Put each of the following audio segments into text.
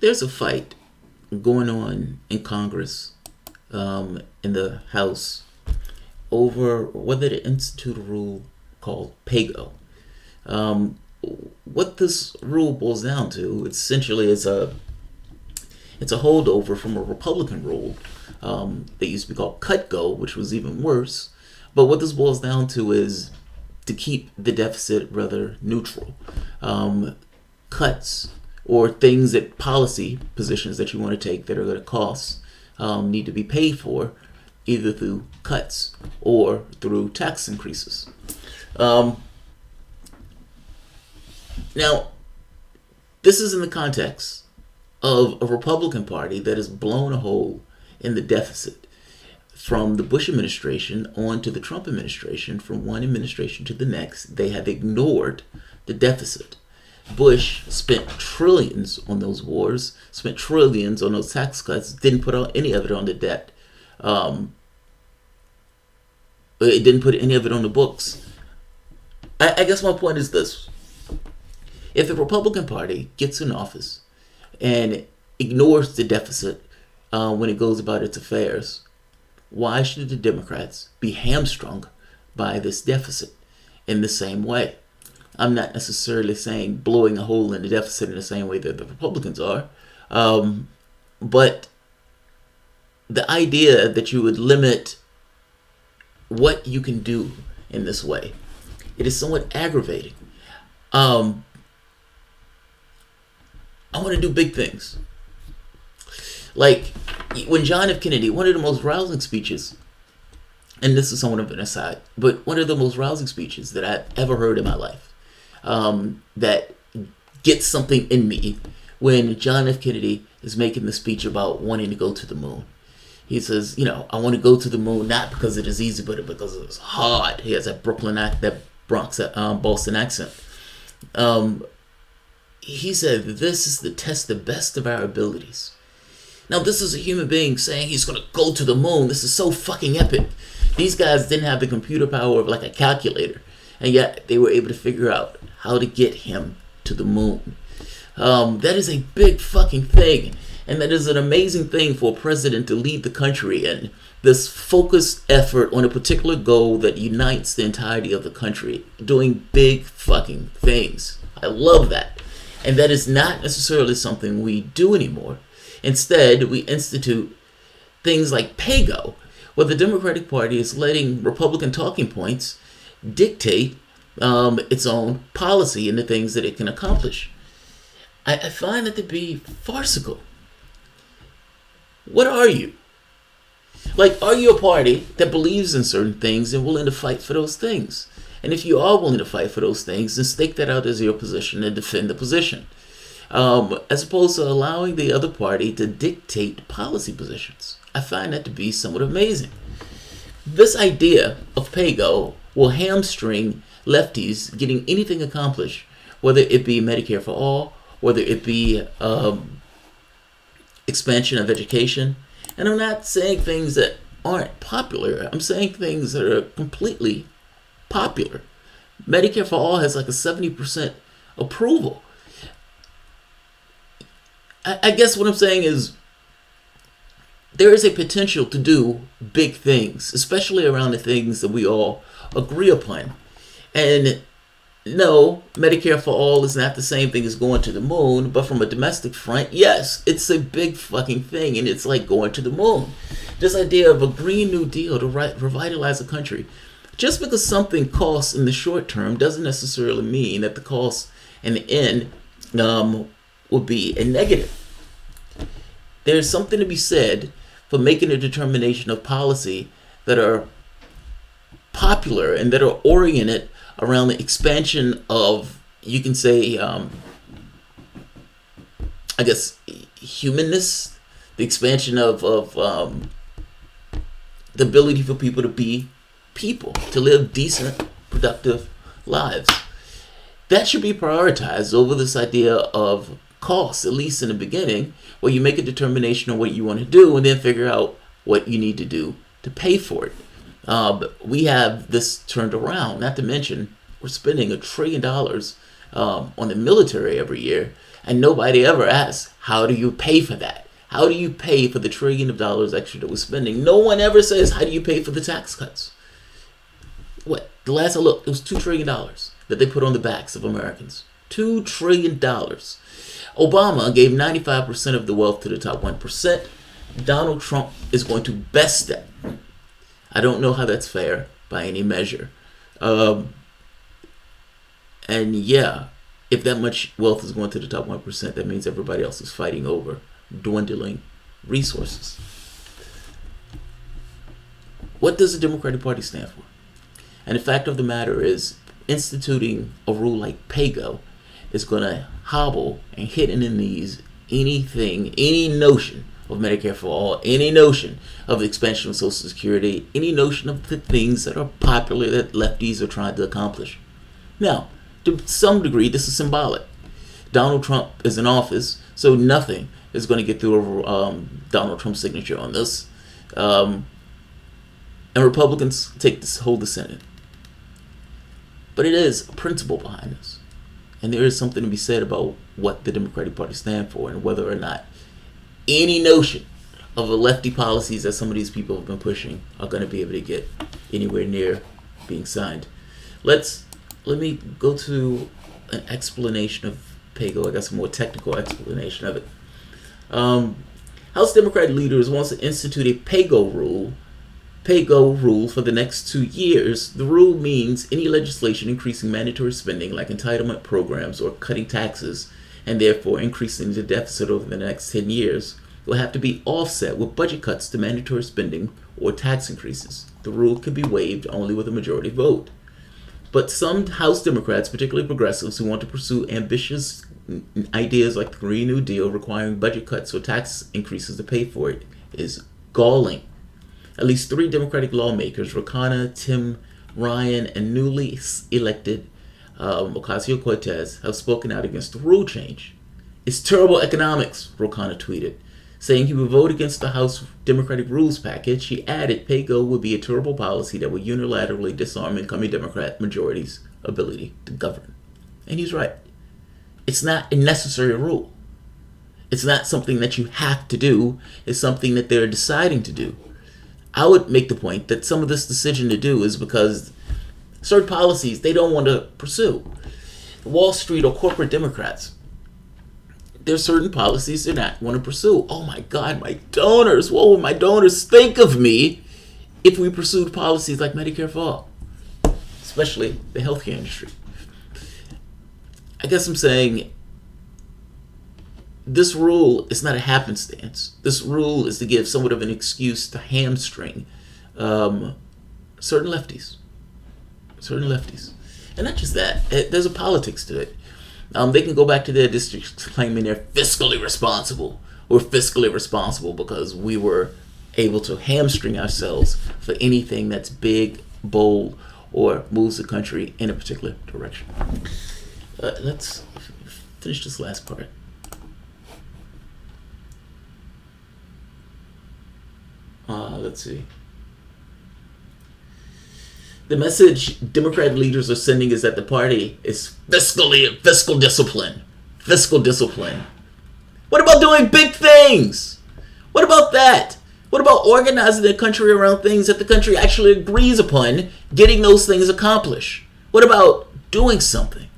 there's a fight going on in Congress, in the House, over whether to institute a rule called PAYGO. What this rule boils down to, essentially, is it's a holdover from a Republican rule that used to be called cut-go, which was even worse. But what this boils down to is to keep the deficit rather neutral. Cuts or things that policy positions that you want to take that are going to cost need to be paid for either through cuts or through tax increases. Now, this is in the context of a Republican Party that has blown a hole in the deficit from the Bush administration on to the Trump administration. From one administration to the next, they have ignored the deficit. Bush spent trillions on those wars, spent trillions on those tax cuts, didn't put out any of it on the debt. It didn't put any of it on the books. I guess my point is this. If the Republican Party gets in office and ignores the deficit when it goes about its affairs, why should the Democrats be hamstrung by this deficit in the same way? I'm not necessarily saying blowing a hole in the deficit in the same way that the Republicans are, but the idea that you would limit what you can do in this way, it is somewhat aggravating. I want to do big things. Like when John F. Kennedy, one of the most rousing speeches, and this is somewhat of an aside, but one of the most rousing speeches that I've ever heard in my life, that gets something in me, when John F. Kennedy is making the speech about wanting to go to the moon. He says, I want to go to the moon not because it is easy, but because it's hard. He has that Boston accent. He said, this is the test, the best of our abilities. Now, this is a human being saying he's going to go to the moon. This is so fucking epic. These guys didn't have the computer power of like a calculator, and yet they were able to figure out how to get him to the moon. That is a big fucking thing, and that is an amazing thing for a president to lead the country in. This focused effort on a particular goal that unites the entirety of the country, doing big fucking things. I love that. And that is not necessarily something we do anymore. Instead, we institute things like PAYGO, where the Democratic Party is letting Republican talking points dictate its own policy and the things that it can accomplish. I find that to be farcical. What are you? Like, are you a party that believes in certain things and willing to fight for those things? And if you are willing to fight for those things, then stake that out as your position and defend the position. As opposed to allowing the other party to dictate policy positions. I find that to be somewhat amazing. This idea of PAYGO will hamstring lefties getting anything accomplished, whether it be Medicare for all, whether it be expansion of education. And I'm not saying things that aren't popular. I'm saying things that are completely popular. Medicare for all has like a 70% approval. I guess what I'm saying is there is a potential to do big things, especially around the things that we all agree upon. And no, Medicare for all is not the same thing as going to the moon, but from a domestic front, yes, it's a big fucking thing, and it's like going to the moon. This idea of a Green New Deal to revitalize a country. Just because something costs in the short term doesn't necessarily mean that the cost in the end will be a negative. There's something to be said for making a determination of policy that are popular and that are oriented around the expansion of, you can say, I guess, humanness, the expansion of the ability for people to be people, to live decent, productive lives. That should be prioritized over this idea of cost, at least in the beginning, where you make a determination on what you want to do and then figure out what you need to do to pay for it. But we have this turned around, not to mention we're spending $1 trillion on the military every year, and nobody ever asks, how do you pay for that? How do you pay for the $1 trillion extra that we're spending? No one ever says, how do you pay for the tax cuts? What? The last I looked, it was $2 trillion that they put on the backs of Americans. $2 trillion. Obama gave 95% of the wealth to the top 1%. Donald Trump is going to best that. I don't know how that's fair by any measure. And yeah, if that much wealth is going to the top 1%, that means everybody else is fighting over dwindling resources. What does the Democratic Party stand for? And the fact of the matter is, instituting a rule like PAYGO is going to hobble and hit in the knees anything, any notion of Medicare for all, any notion of the expansion of Social Security, any notion of the things that are popular that lefties are trying to accomplish. Now, to some degree, this is symbolic. Donald Trump is in office, so nothing is going to get through over Donald Trump's signature on this. And Republicans hold the Senate. But it is a principle behind this. And there is something to be said about what the Democratic Party stand for and whether or not any notion of the lefty policies that some of these people have been pushing are going to be able to get anywhere near being signed. Let me go to an explanation of PAYGO. I got some more technical explanation of it. House Democrat leaders wants to institute a PAYGO rule for the next 2 years. The rule means any legislation increasing mandatory spending like entitlement programs or cutting taxes and therefore increasing the deficit over the next 10 years will have to be offset with budget cuts to mandatory spending or tax increases. The rule can be waived only with a majority vote. But some House Democrats, particularly progressives who want to pursue ambitious ideas like the Green New Deal requiring budget cuts or tax increases to pay for it, is galling. At least 3 Democratic lawmakers, Khanna, Tim Ryan, and newly elected Ocasio-Cortez, have spoken out against the rule change. It's terrible economics, Khanna tweeted, saying he would vote against the House Democratic rules package. He added PAYGO would be a terrible policy that would unilaterally disarm incoming Democrat majorities' ability to govern. And he's right. It's not a necessary rule. It's not something that you have to do. It's something that they're deciding to do. I would make the point that some of this decision to do is because certain policies they don't want to pursue. Wall Street or corporate Democrats, there's certain policies they're not want to pursue. Oh my God, my donors, what would my donors think of me if we pursued policies like Medicare for all, especially the healthcare industry? I guess I'm saying this rule is not a happenstance. This rule is to give somewhat of an excuse to hamstring certain lefties. And not just that, there's a politics to it. They can go back to their districts claiming they're fiscally responsible. We're fiscally responsible because we were able to hamstring ourselves for anything that's big, bold, or moves the country in a particular direction. Let's finish this last part. Let's see. The message Democrat leaders are sending is that the party is fiscal discipline. Fiscal discipline. What about doing big things? What about that? What about organizing the country around things that the country actually agrees upon, getting those things accomplished? What about doing something?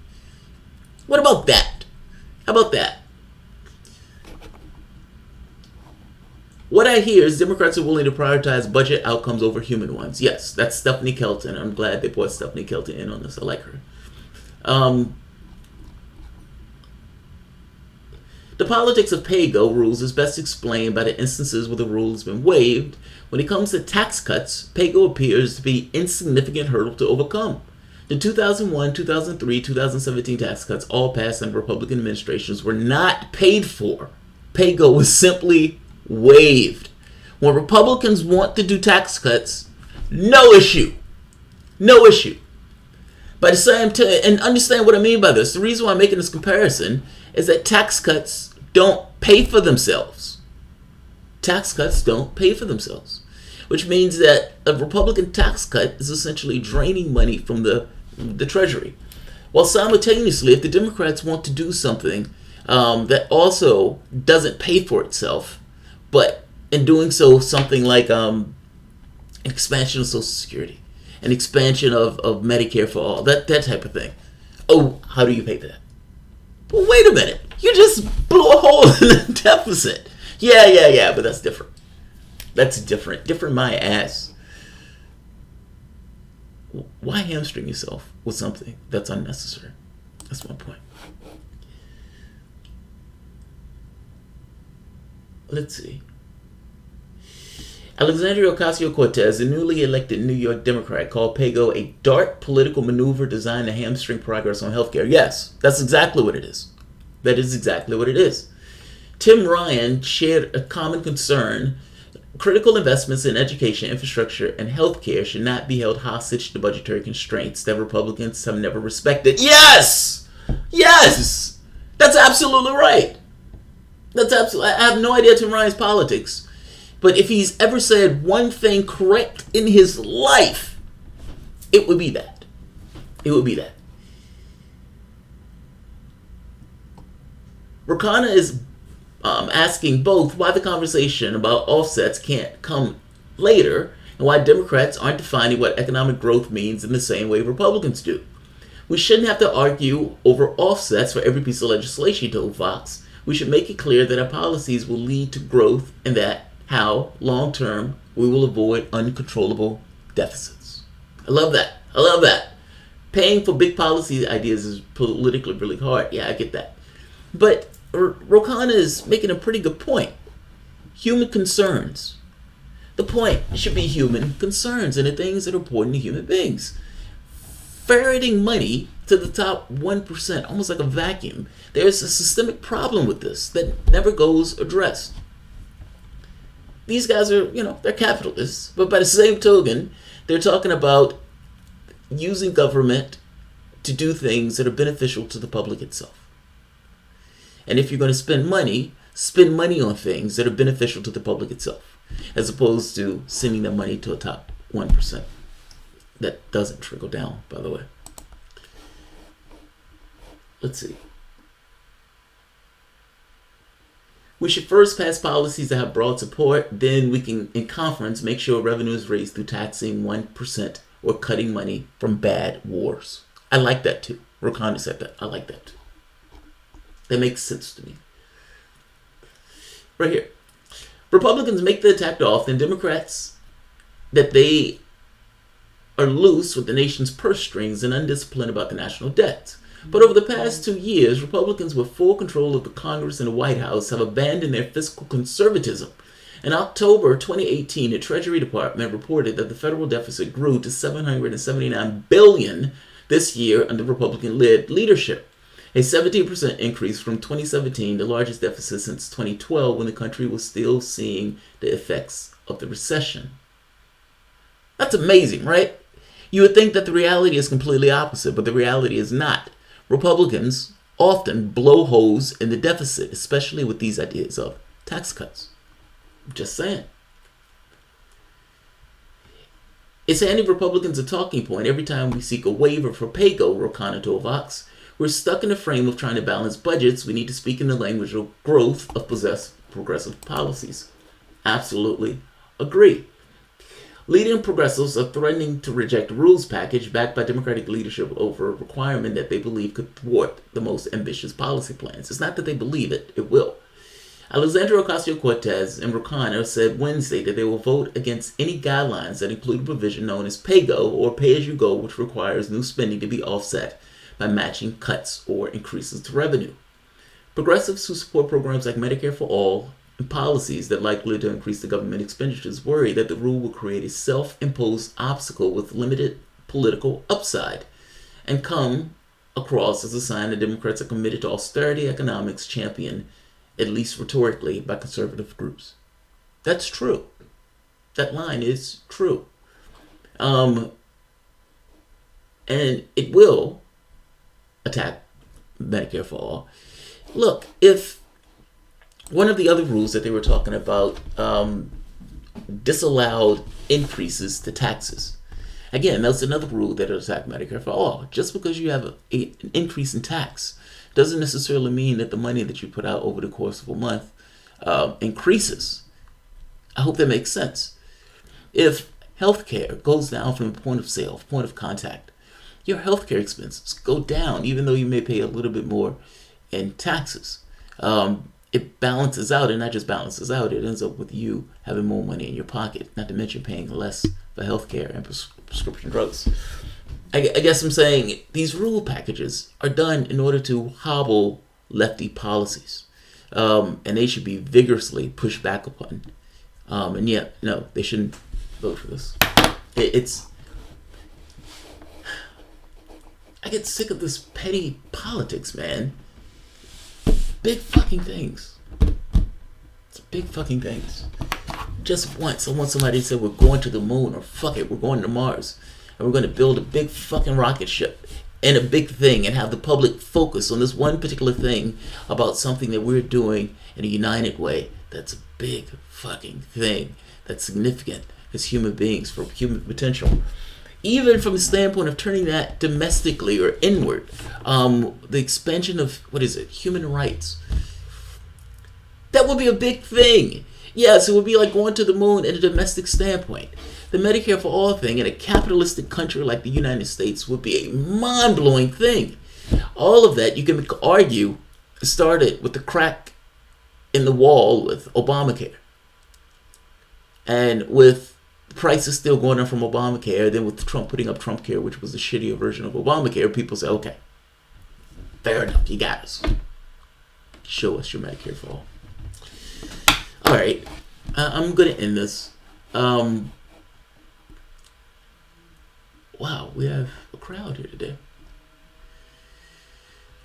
What about that? How about that? What I hear is Democrats are willing to prioritize budget outcomes over human ones. Yes, that's Stephanie Kelton. I'm glad they brought Stephanie Kelton in on this. I like her. The politics of PAYGO rules is best explained by the instances where the rule has been waived. When it comes to tax cuts, PAYGO appears to be an insignificant hurdle to overcome. The 2001, 2003, 2017 tax cuts, all passed under Republican administrations, were not paid for. PAYGO was simply waived. When Republicans want to do tax cuts, no issue. No issue. By the same time, and understand what I mean by this, the reason why I'm making this comparison is that tax cuts don't pay for themselves. Tax cuts don't pay for themselves. Which means that a Republican tax cut is essentially draining money from the Treasury. While simultaneously, if the Democrats want to do something that also doesn't pay for itself, but in doing so, something like expansion of Social Security, an expansion of Medicare for all, that type of thing. Oh, how do you pay for that? Well, wait a minute. You just blew a hole in the deficit. Yeah, but that's different. That's different. Different my ass. Why hamstring yourself with something that's unnecessary? That's my point. Let's see. Alexandria Ocasio-Cortez, a newly elected New York Democrat, called PAYGO a dark political maneuver designed to hamstring progress on healthcare. Yes, that's exactly what it is. That is exactly what it is. Tim Ryan shared a common concern. Critical investments in education, infrastructure, and healthcare should not be held hostage to budgetary constraints that Republicans have never respected. Yes! Yes! That's absolutely right. That's absolutely. I have no idea Tim Ryan's politics. But if he's ever said one thing correct in his life, it would be that. It would be that. Khanna is asking both why the conversation about offsets can't come later and why Democrats aren't defining what economic growth means in the same way Republicans do. We shouldn't have to argue over offsets for every piece of legislation, he told Fox. We should make it clear that our policies will lead to growth and that how, long term, we will avoid uncontrollable deficits. I love that. I love that. Paying for big policy ideas is politically really hard. Yeah, I get that. But Khanna is making a pretty good point. Human concerns. The point should be human concerns and the things that are important to human beings. Ferreting money to the top 1%, almost like a vacuum. There's a systemic problem with this that never goes addressed. These guys are, they're capitalists, but by the same token, they're talking about using government to do things that are beneficial to the public itself. And if you're going to spend money on things that are beneficial to the public itself, as opposed to sending that money to a top 1%. That doesn't trickle down, by the way. Let's see. We should first pass policies that have broad support. Then we can, in conference, make sure revenue is raised through taxing 1% or cutting money from bad wars. I like that too. Khanna said that. I like that too. That makes sense to me. Right here. Republicans make the attack often. Democrats that they are loose with the nation's purse strings and undisciplined about the national debt. But over the past 2 years, Republicans with full control of the Congress and the White House have abandoned their fiscal conservatism. In October 2018, the Treasury Department reported that the federal deficit grew to $779 billion this year under Republican-led leadership, a 17% increase from 2017, the largest deficit since 2012, when the country was still seeing the effects of the recession. That's amazing, right? You would think that the reality is completely opposite, but the reality is not. Republicans often blow holes in the deficit, especially with these ideas of tax cuts. Just saying. It's handing Republicans a talking point every time we seek a waiver for PAYGO, Khanna told Vox. We're stuck in a frame of trying to balance budgets. We need to speak in the language of growth of progressive policies. Absolutely agree. Leading progressives are threatening to reject a rules package backed by Democratic leadership over a requirement that they believe could thwart the most ambitious policy plans. It's not that they believe it, it will. Alexandria Ocasio-Cortez and Khanna said Wednesday that they will vote against any guidelines that include a provision known as PAYGO or pay-as-you-go, which requires new spending to be offset by matching cuts or increases to revenue. Progressives who support programs like Medicare for All and policies that likely to increase the government expenditures worry that the rule will create a self-imposed obstacle with limited political upside and come across as a sign that Democrats are committed to austerity economics championed, at least rhetorically, by conservative groups. That's true. That line is true. And it will attack Medicare for All. Look, if one of the other rules that they were talking about disallowed increases to taxes. Again, that's another rule that attack Medicare for all. Just because you have an increase in tax doesn't necessarily mean that the money that you put out over the course of a month increases. I hope that makes sense. If healthcare goes down from the point of sale, point of contact, your healthcare expenses go down, even though you may pay a little bit more in taxes. It balances out, and not just balances out, it ends up with you having more money in your pocket, not to mention paying less for healthcare and prescription drugs. I guess I'm saying these rule packages are done in order to hobble lefty policies, and they should be vigorously pushed back upon. And yet, no, they shouldn't vote for this. I get sick of this petty politics, man. Big fucking things. It's big fucking things. Just once, I want somebody to say we're going to the moon, or fuck it, we're going to Mars. And we're going to build a big fucking rocket ship and a big thing and have the public focus on this one particular thing about something that we're doing in a united way. That's a big fucking thing. That's significant as human beings for human potential. Even from the standpoint of turning that domestically or inward, the expansion of, human rights. That would be a big thing. Yes, it would be like going to the moon in a domestic standpoint. The Medicare for All thing in a capitalistic country like the United States would be a mind-blowing thing. All of that, you can argue, started with the crack in the wall with Obamacare. And with prices still going up from Obamacare, then with Trump putting up Trumpcare, which was a shittier version of Obamacare, people say, okay, fair enough, you got us. Show us your Medicare for All. All right, I'm going to end this. Wow, we have a crowd here today.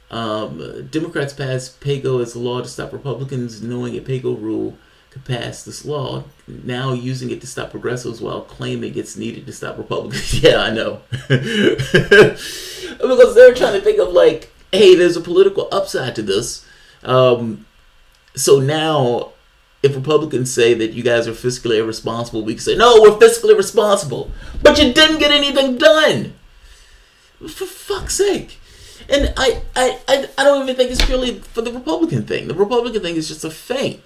Democrats passed PAYGO as a law to stop Republicans, knowing a PAYGO rule could pass this law, now using it to stop progressives while claiming it's needed to stop Republicans. Yeah, I know. Because they're trying to think of like, hey, there's a political upside to this. So now, if Republicans say that you guys are fiscally irresponsible, we can say, no, we're fiscally responsible. But you didn't get anything done. For fuck's sake. And I don't even think it's purely for the Republican thing. The Republican thing is just a feint.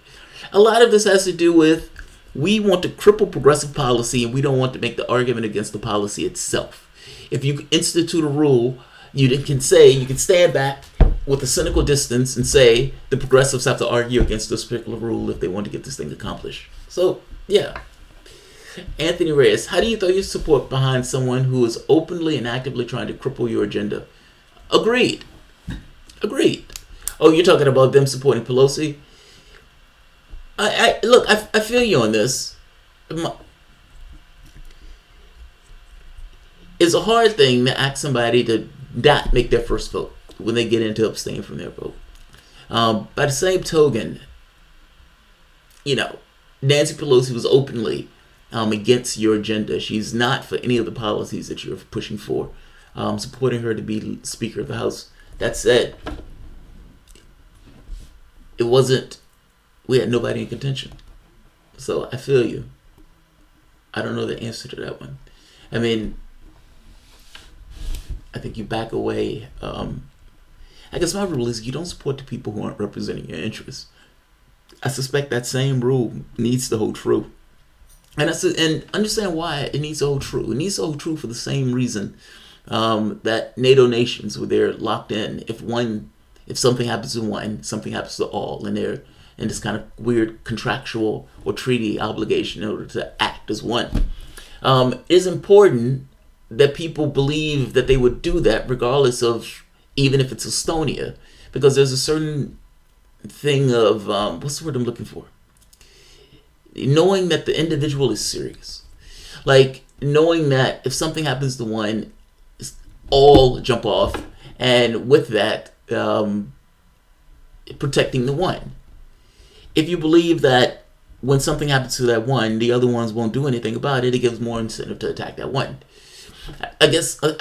A lot of this has to do with we want to cripple progressive policy and we don't want to make the argument against the policy itself. If you institute a rule, you can stand back with a cynical distance and say the progressives have to argue against this particular rule if they want to get this thing accomplished. So, yeah. Anthony Reyes, how do you throw your support behind someone who is openly and actively trying to cripple your agenda? Agreed. Oh, you're talking about them supporting Pelosi? I feel you on this. It's a hard thing to ask somebody to not make their first vote when they get into abstain from their vote. By the same token, Nancy Pelosi was openly against your agenda. She's not for any of the policies that you're pushing for, supporting her to be Speaker of the House. That said, we had nobody in contention. So I feel you. I don't know the answer to that one. I mean, I think you back away. I guess my rule is you don't support the people who aren't representing your interests. I suspect that same rule needs to hold true. And understand why it needs to hold true. It needs to hold true for the same reason that NATO nations, where they're locked in. If something happens to one, something happens to all, and they're in this kind of weird contractual or treaty obligation in order to act as one. It is important that people believe that they would do that regardless of, even if it's Estonia, because there's a certain thing of, what's the word I'm looking for? Knowing that the individual is serious. Like, knowing that if something happens to one, all jump off, and with that, protecting the one. If you believe that when something happens to that one, the other ones won't do anything about it, it gives more incentive to attack that one. I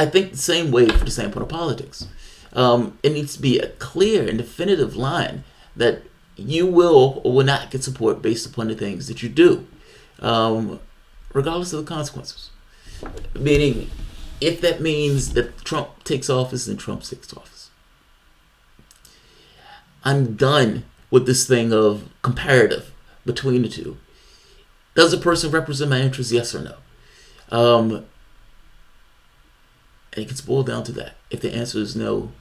think the same way for the standpoint of politics. It needs to be a clear and definitive line that you will or will not get support based upon the things that you do, regardless of the consequences. Meaning, if that means that Trump takes office, then Trump takes office. I'm done with this thing of comparative between the two. Does a person represent my interests? Yes or no? And it gets boiled down to that. If the answer is no,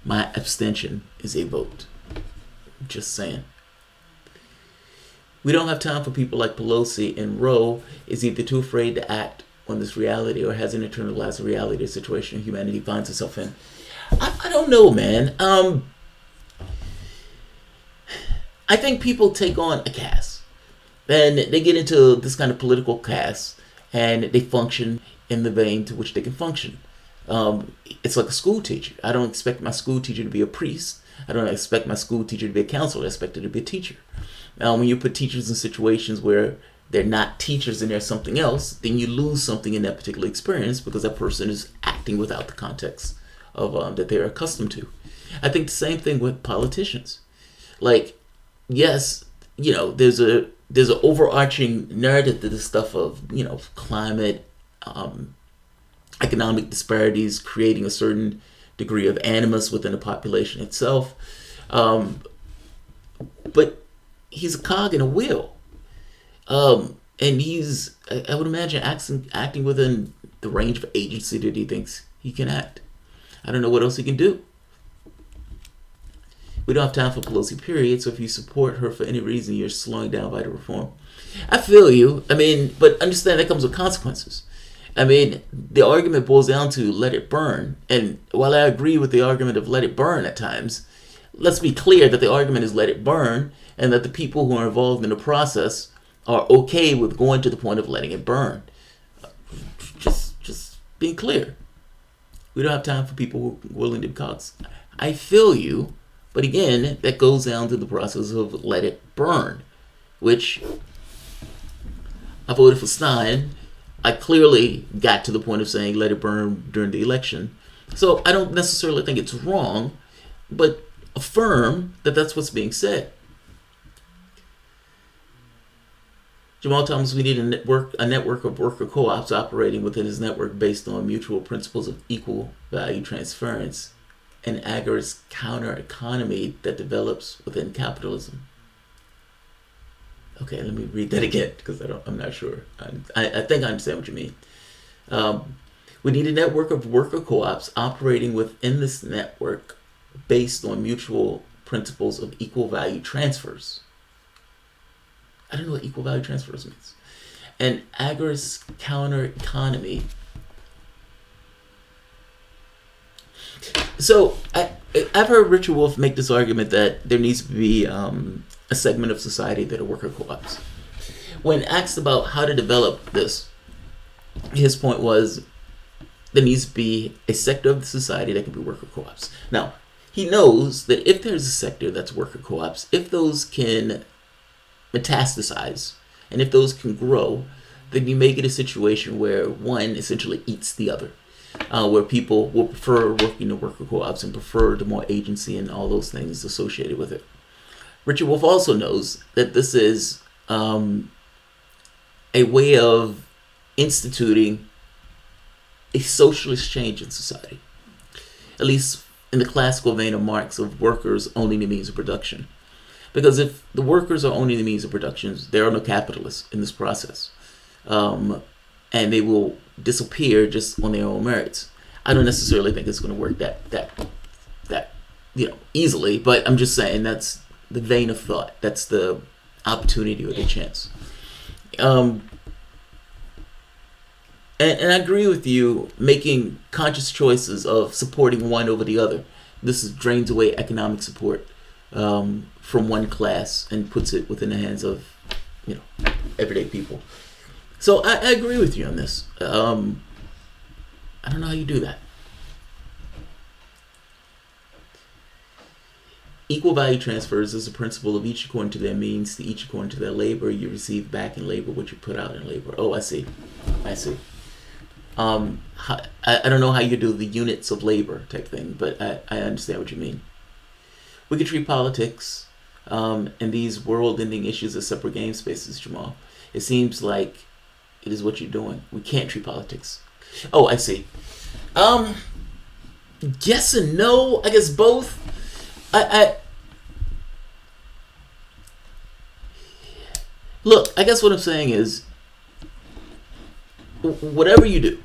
my abstention is a vote. Just saying. We don't have time for people like Pelosi, and Roe is either too afraid to act on this reality or hasn't internalized the reality of the situation humanity finds itself in. I don't know, man. I think people take on a cast. And they get into this kind of political cast, and they function in the vein to which they can function. It's like a school teacher. I don't expect my school teacher to be a priest. I don't expect my school teacher to be a counselor. I expect her to be a teacher. When you put teachers in situations where they're not teachers and they're something else, then you lose something in that particular experience because that person is acting without the context of that they're accustomed to. I think the same thing with politicians. Like, yes, there's an overarching narrative to this stuff of, climate, economic disparities, creating a certain degree of animus within the population itself. But he's a cog in a wheel. And he's, I would imagine, acting within the range of agency that he thinks he can act. I don't know what else he can do. We don't have time for Pelosi, period. So if you support her for any reason, you're slowing down vital reform. I feel you. But understand that comes with consequences. The argument boils down to let it burn. And while I agree with the argument of let it burn at times, let's be clear that the argument is let it burn, and that the people who are involved in the process are okay with going to the point of letting it burn. Just being clear. We don't have time for people who are willing to be cogs. I feel you. But again, that goes down to the process of let it burn, which I voted for Stein. I clearly got to the point of saying let it burn during the election. So I don't necessarily think it's wrong, but affirm that that's what's being said. Jamarl Thomas, we need a network of worker co-ops operating within his network based on mutual principles of equal value transference. An agorist counter economy that develops within capitalism. Okay, let me read that again because I'm not sure. I think I understand what you mean. We need a network of worker co-ops operating within this network based on mutual principles of equal value transfers. I don't know what equal value transfers means. An agorist counter economy. So I've heard Richard Wolff make this argument that there needs to be a segment of society that are worker co-ops. When asked about how to develop this, his point was there needs to be a sector of the society that can be worker co-ops. Now, he knows that if there's a sector that's worker co-ops, if those can metastasize and if those can grow, then you make it a situation where one essentially eats the other. Where people will prefer working the worker co-ops and prefer the more agency and all those things associated with it. Richard Wolff also knows that this is a way of instituting a socialist change in society, at least in the classical vein of Marx of workers owning the means of production. Because if the workers are owning the means of production, there are no capitalists in this process. And they will disappear just on their own merits. I don't necessarily think it's going to work that easily, but I'm just saying that's the vein of thought. That's the opportunity or the chance. And I agree with you, making conscious choices of supporting one over the other. This drains away economic support from one class and puts it within the hands of everyday people. So I agree with you on this. I don't know how you do that. Equal value transfers is a principle of each according to their means to each according to their labor. You receive back in labor what you put out in labor. Oh, I see. I don't know how you do the units of labor type thing, but I understand what you mean. We could treat politics and these world-ending issues as separate game spaces, Jamal. It seems like it is what you're doing. We can't treat politics Oh, I see. Yes and no. I guess both. I look. I guess what I'm saying is, whatever you do,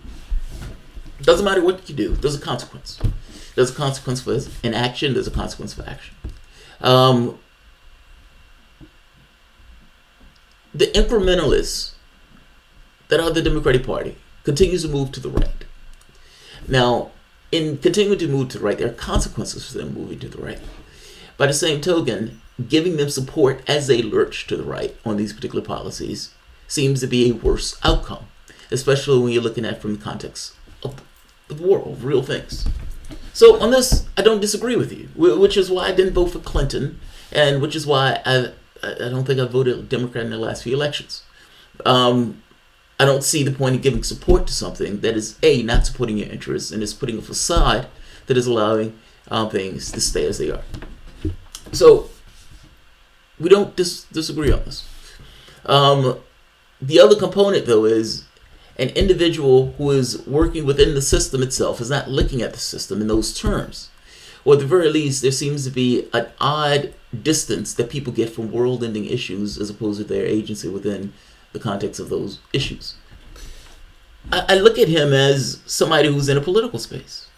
doesn't matter what you do. There's a consequence. There's a consequence for inaction. There's a consequence for action. The incrementalists that are the Democratic Party continues to move to the right. Now, in continuing to move to the right, there are consequences for them moving to the right. By the same token, giving them support as they lurch to the right on these particular policies seems to be a worse outcome, especially when you're looking at it from the context of the world, real things. So on this, I don't disagree with you, which is why I didn't vote for Clinton, and which is why I don't think I voted Democrat in the last few elections. I don't see the point of giving support to something that is A, not supporting your interests, and is putting a facade that is allowing things to stay as they are. So we don't disagree on this. The other component, though, is an individual who is working within the system itself is not looking at the system in those terms. Or at the very least, there seems to be an odd distance that people get from world-ending issues as opposed to their agency within the context of those issues. I look at him as somebody who's in a political space.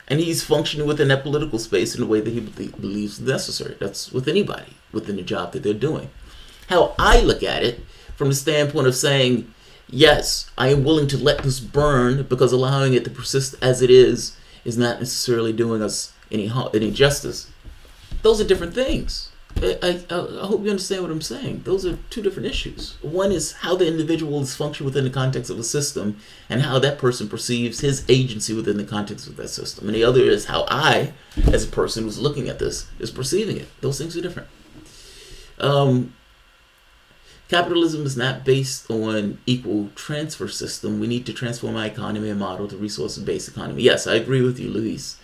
And he's functioning within that political space in a way that he believes is necessary. That's with anybody within the job that they're doing. How I look at it from the standpoint of saying, yes, I am willing to let this burn because allowing it to persist as it is not necessarily doing us any justice. Those are different things. I hope you understand what I'm saying. Those are two different issues. One is how the individual is functioning within the context of a system and how that person perceives his agency within the context of that system. And the other is how I, as a person who's looking at this, is perceiving it. Those things are different. Capitalism is not based on equal transfer system. We need to transform our economy and model to resource-based economy. Yes, I agree with you, Luis.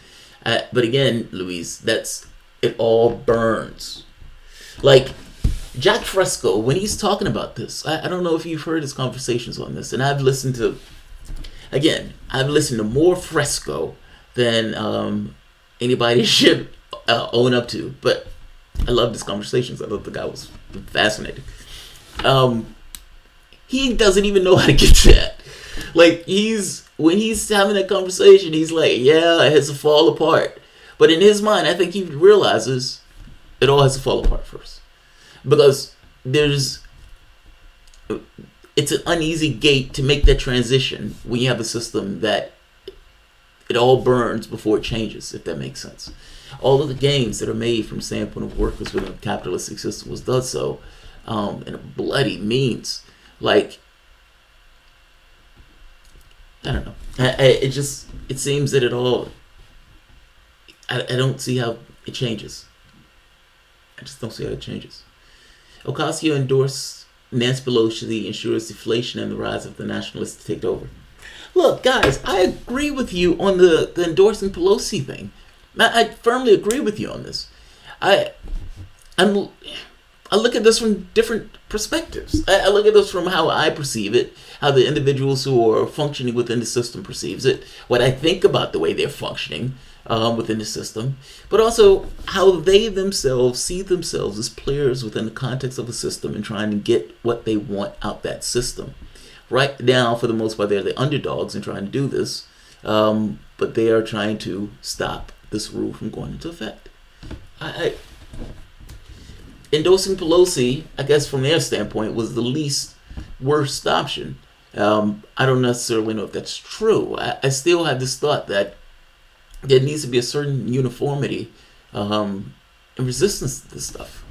But again, Luis, it all burns. Like, Jack Fresco, when he's talking about this, I don't know if you've heard his conversations on this, and I've listened to more Fresco than anybody should own up to. But I loved his conversations. I thought the guy was fascinating. He doesn't even know how to get to that. Like, when he's having that conversation, he's like, yeah, it has to fall apart. But in his mind, I think he realizes it all has to fall apart first. Because it's an uneasy gate to make that transition when you have a system that it all burns before it changes, if that makes sense. All of the gains that are made from the standpoint of workers within a capitalistic system was done so in a bloody means. Like, I don't know. It seems that it all, I don't see how it changes. I just don't see how it changes. Ocasio endorsed Nancy Pelosi ensures deflation and the rise of the nationalists to take over. Look, guys, I agree with you on the endorsing Pelosi thing. I firmly agree with you on this. I look at this from different perspectives. I look at this from how I perceive it, how the individuals who are functioning within the system perceives it, what I think about the way they're functioning within the system, but also how they themselves see themselves as players within the context of a system and trying to get what they want out that system. Right now, for the most part, they're the underdogs in trying to do this, but they are trying to stop this rule from going into effect. Endorsing Pelosi, I guess from their standpoint, was the least worst option. I don't necessarily know if that's true. I still have this thought that there needs to be a certain uniformity and resistance to this stuff.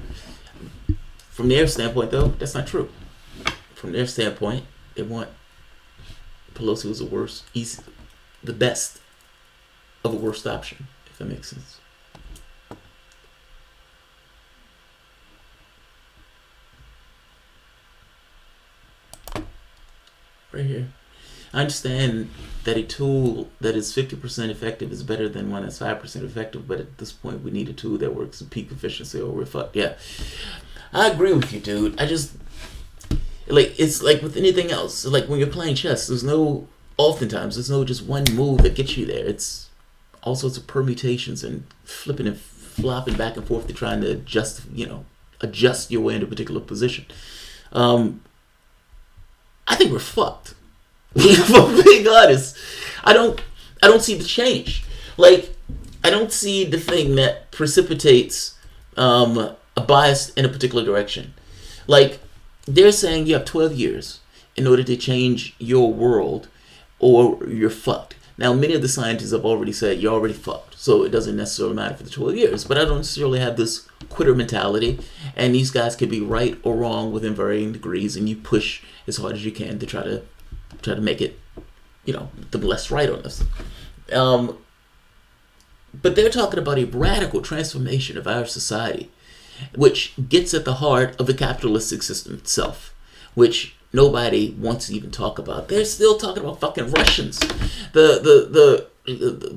From their standpoint, though, that's not true. From their standpoint, they want Pelosi was the best of a worst option, if that makes sense. Right here. I understand that a tool that is 50% effective is better than one that's 5% effective, but at this point we need a tool that works at peak efficiency or we're fucked. Yeah. I agree with you, dude. It's like with anything else. Like when you're playing chess, there's no oftentimes there's no just one move that gets you there. It's all sorts of permutations and flipping and flopping back and forth to trying to adjust your way into a particular position. I think we're fucked. If I'm being honest, I don't see the change. Like, I don't see the thing that precipitates a bias in a particular direction. Like, they're saying you have 12 years in order to change your world, or you're fucked. Now, many of the scientists have already said you're already fucked, so it doesn't necessarily matter for the 12 years. But I don't necessarily have this quitter mentality, and these guys could be right or wrong within varying degrees, and you push as hard as you can to try to make it, the less right on this. But they're talking about a radical transformation of our society, which gets at the heart of the capitalistic system itself, which nobody wants to even talk about. They're still talking about fucking Russians. The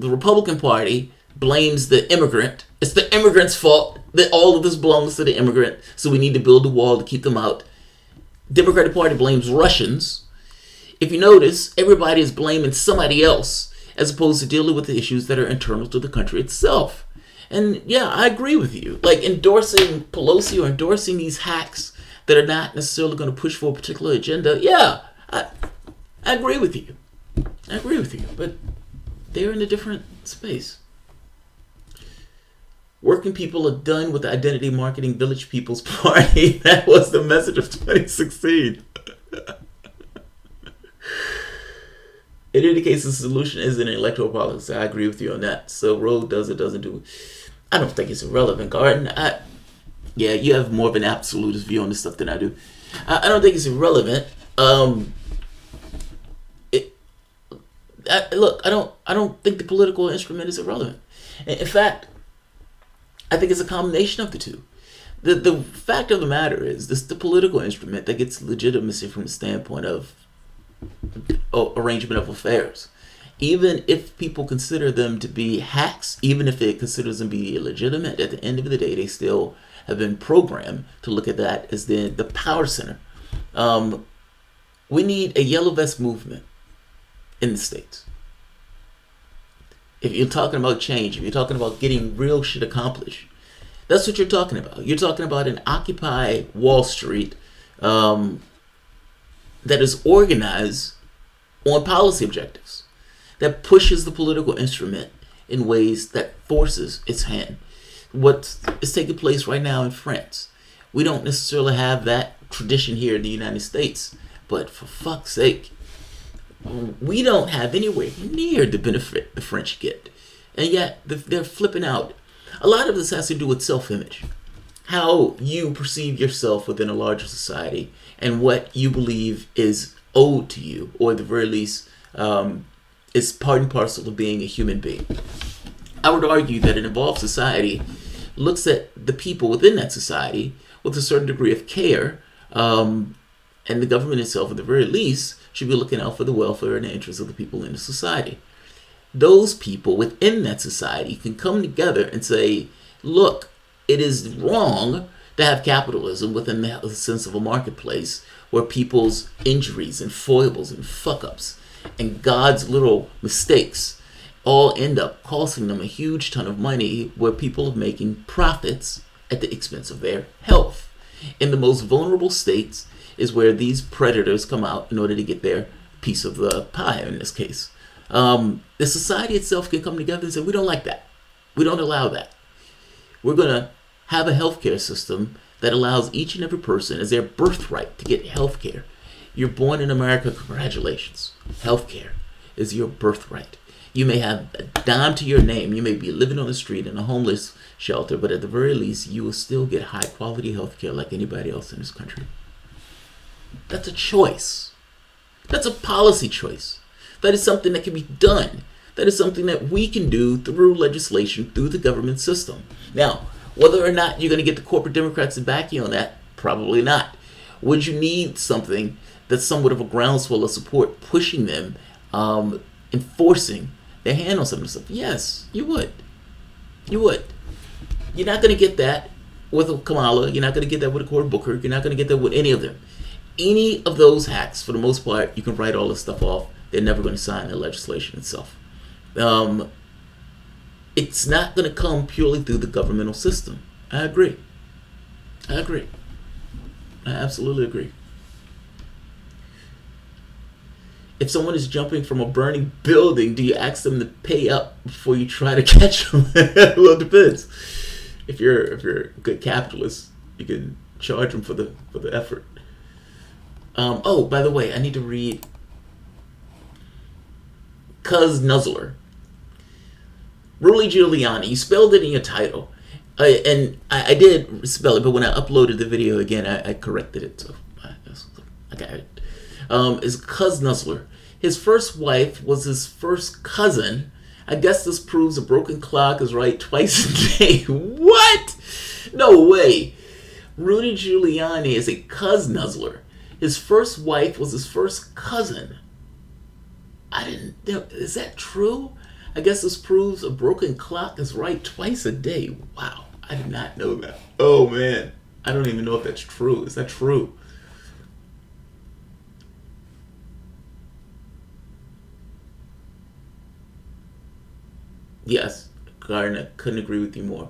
Republican Party blames the immigrant. It's the immigrant's fault that all of this belongs to the immigrant, so we need to build a wall to keep them out. Democratic Party blames Russians. If you notice, everybody is blaming somebody else as opposed to dealing with the issues that are internal to the country itself. And yeah, I agree with you. Like, endorsing Pelosi or endorsing these hacks that are not necessarily going to push for a particular agenda, yeah, I agree with you. I agree with you, but they're in a different space. Working people are done with the identity marketing Village People's Party. That was the message of 2016. It indicates the solution isn't in electoral politics. I agree with you on that. So Roe does it, doesn't do it. I don't think it's irrelevant, Garden. Yeah, you have more of an absolutist view on this stuff than I do. I don't think it's irrelevant. Look, I don't think the political instrument is irrelevant. In fact, I think it's a combination of the two. The fact of the matter is, this is the political instrument that gets legitimacy from the standpoint of arrangement of affairs. Even if people consider them to be hacks, even if it considers them to be illegitimate, at the end of the day, they still have been programmed to look at that as the power center. We need a yellow vest movement in the States. If you're talking about change, if you're talking about getting real shit accomplished, that's what you're talking about. You're talking about an Occupy Wall Street that is organized on policy objectives, that pushes the political instrument in ways that forces its hand. What is taking place right now in France, we don't necessarily have that tradition here in the United States, but for fuck's sake, we don't have anywhere near the benefit the French get, and yet they're flipping out. A lot of this has to do with self-image, how you perceive yourself within a larger society, and what you believe is owed to you, or at the very least is part and parcel of being a human being. I would argue that an evolved society looks at the people within that society with a certain degree of care, and the government itself, at the very least, should be looking out for the welfare and the interests of the people in the society. Those people within that society can come together and say, look, it is wrong to have capitalism within the sense of a marketplace where people's injuries and foibles and fuck-ups and God's little mistakes all end up costing them a huge ton of money, where people are making profits at the expense of their health. In the most vulnerable states is where these predators come out in order to get their piece of the pie, in this case. The society itself can come together and say, we don't like that. We don't allow that. We're going to have a healthcare system that allows each and every person as their birthright to get healthcare. You're born in America, congratulations. Healthcare is your birthright. You may have a dime to your name. You may be living on the street in a homeless shelter, but at the very least, you will still get high quality healthcare like anybody else in this country. That's a choice. That's a policy choice. That is something that can be done. That is something that we can do through legislation, through the government system. Now, whether or not you're going to get the corporate Democrats to back you on that, probably not. Would you need something that's somewhat of a groundswell of support pushing them, enforcing their hand on some of the stuff? Yes, you would. You would. You're not going to get that with a Kamala. You're not going to get that with a Cory Booker. You're not going to get that with any of them. Any of those hacks, for the most part, you can write all this stuff off they're never going to sign the legislation itself. It's not going to come purely through the governmental system. I agree. I absolutely agree. If someone is jumping from a burning building, do you ask them to pay up before you try to catch them? Well, it depends. If you're a good capitalist, you can charge them for the effort. Oh, by the way, I need to read Cuz Nuzzler. Rudy Giuliani. You spelled it in your title. And I did spell it, but when I uploaded the video again, I corrected it. So I got it. Is Cuz Nuzzler. His first wife was his first cousin. I guess this proves a broken clock is right twice a day. What? No way. Rudy Giuliani is a Cuz Nuzzler. His first wife was his first cousin. I didn't know. Is that true? I guess this proves a broken clock is right twice a day. Wow. I did not know that. Oh, man. I don't even know if that's true. Is that true? Yes, Gardner, couldn't agree with you more.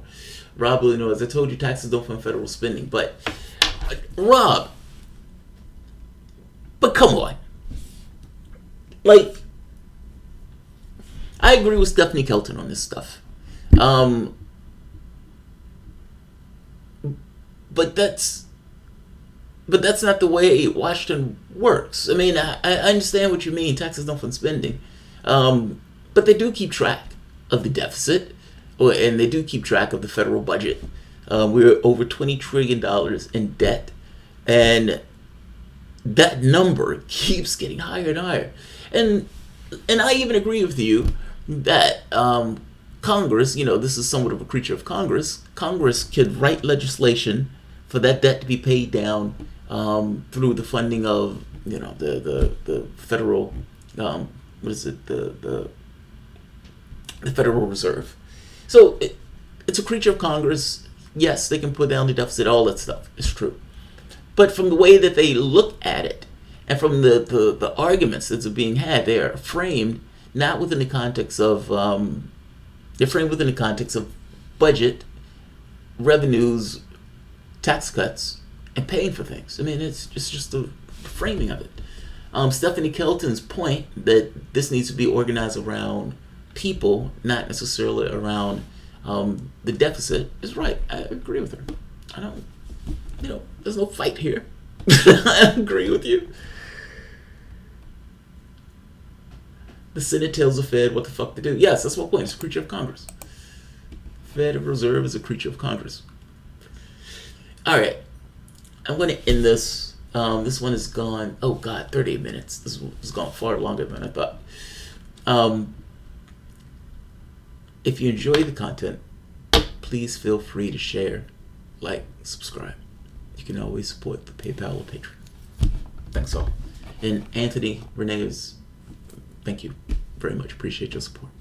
Rob really knows. I told you taxes don't fund federal spending, but Rob, but come on. Like, I agree with Stephanie Kelton on this stuff. But that's not the way Washington works. I mean, I understand what you mean. Taxes don't fund spending. But they do keep track of the deficit, and they do keep track of the federal budget. We're over $20 trillion in debt, and that number keeps getting higher and higher. And I even agree with you that Congress, this is somewhat of a creature of Congress. Congress could write legislation for that debt to be paid down through the funding of the federal the Federal Reserve. So it's a creature of Congress. Yes, they can put down the deficit, all that stuff. It's true. But from the way that they look at it, and from the arguments that are being had, they are framed not within the context of they're framed within the context of budget, revenues, tax cuts, and paying for things. I mean, it's just the framing of it. Stephanie Kelton's point that this needs to be organized around people, not necessarily around the deficit, is right. I agree with her. I don't, there's no fight here. I agree with you. The Senate tells the Fed what the fuck to do. Yes, that's my point. It's a creature of Congress. Federal Reserve is a creature of Congress. All right. I'm going to end this. This one is gone. Oh, God, 38 minutes. This has gone far longer than I thought. If you enjoy the content, please feel free to share, like, subscribe. You can always support the PayPal or Patreon. Thanks all. And Anthony, Renee, thank you very much. Appreciate your support.